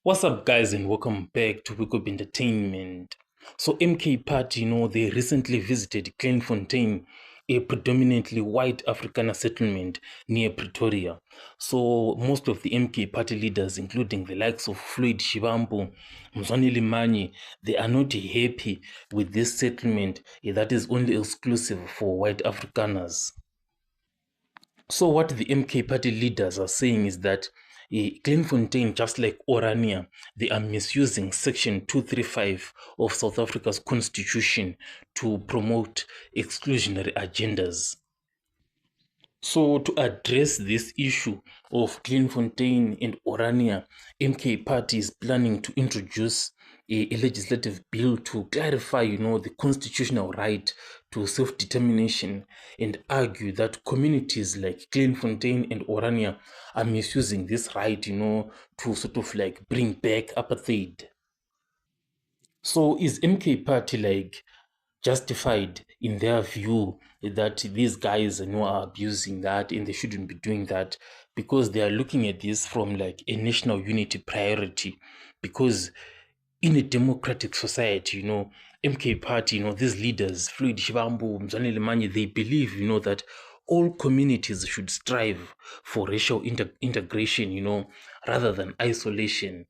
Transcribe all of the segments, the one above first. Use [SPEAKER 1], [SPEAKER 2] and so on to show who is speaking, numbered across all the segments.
[SPEAKER 1] What's up, guys, and welcome back to Wake Up Entertainment. So, MK Party, they recently visited Kleinfontein, a predominantly white Afrikaner settlement near Pretoria. So, most of the MK Party leaders, including the likes of Floyd, Shivambu, Mzwaneli, they are not happy with this settlement that is only exclusive for white Afrikaners. So what the MK party leaders are saying is that Kleinfontein, just like Orania, they are misusing Section 235 of South Africa's constitution to promote exclusionary agendas. So to address this issue of Kleinfontein and Orania, MK Party is planning to introduce a legislative bill to clarify, the constitutional right to self-determination and argue that communities like Kleinfontein and Orania are misusing this right, to sort of like bring back apartheid. So is MK Party like justified in their view that these guys are abusing that and they shouldn't be doing that, because they are looking at this from like a national unity priority? Because in a democratic society, MK Party, these leaders, Floyd, Shivambu, Mzwaneli, they believe, that all communities should strive for racial integration, rather than isolation.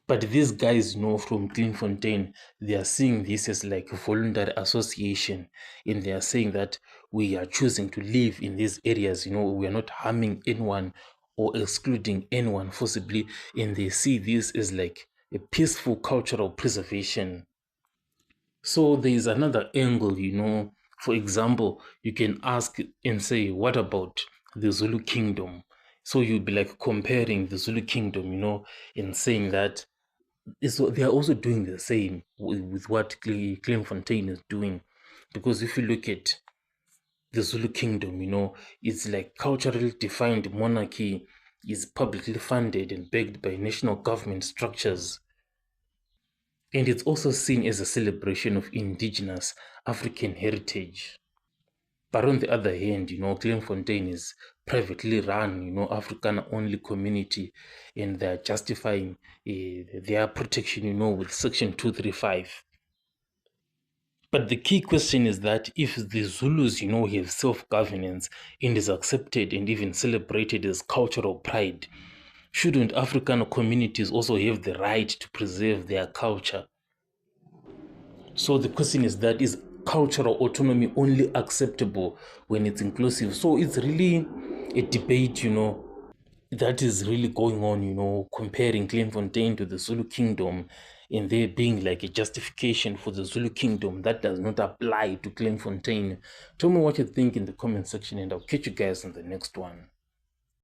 [SPEAKER 1] But these guys, from Kleinfontein, they are seeing this as like a voluntary association, and they are saying that we are choosing to live in these areas, we are not harming anyone or excluding anyone forcibly, and they see this as like a peaceful cultural preservation. So there is another angle, for example, you can ask and say, what about the Zulu kingdom? So you'll be like comparing the Zulu kingdom, and saying that so they are also doing the same with what Kleinfontein is doing. Because if you look at the Zulu kingdom, it's like culturally defined monarchy, is publicly funded and backed by national government structures. And it's also seen as a celebration of indigenous African heritage. But on the other hand, Kleinfontein is privately run, African only community, and they're justifying their protection, with Section 235. But the key question is that if the Zulus, have self-governance and is accepted and even celebrated as cultural pride, shouldn't African communities also have the right to preserve their culture? So the question is that, is cultural autonomy only acceptable when it's inclusive? So it's really a debate, that is really going on, comparing Kleinfontein to the Zulu kingdom, and there being like a justification for the Zulu kingdom that does not apply to Kleinfontein. Tell me what you think in the comment section, and I'll catch you guys in the next one.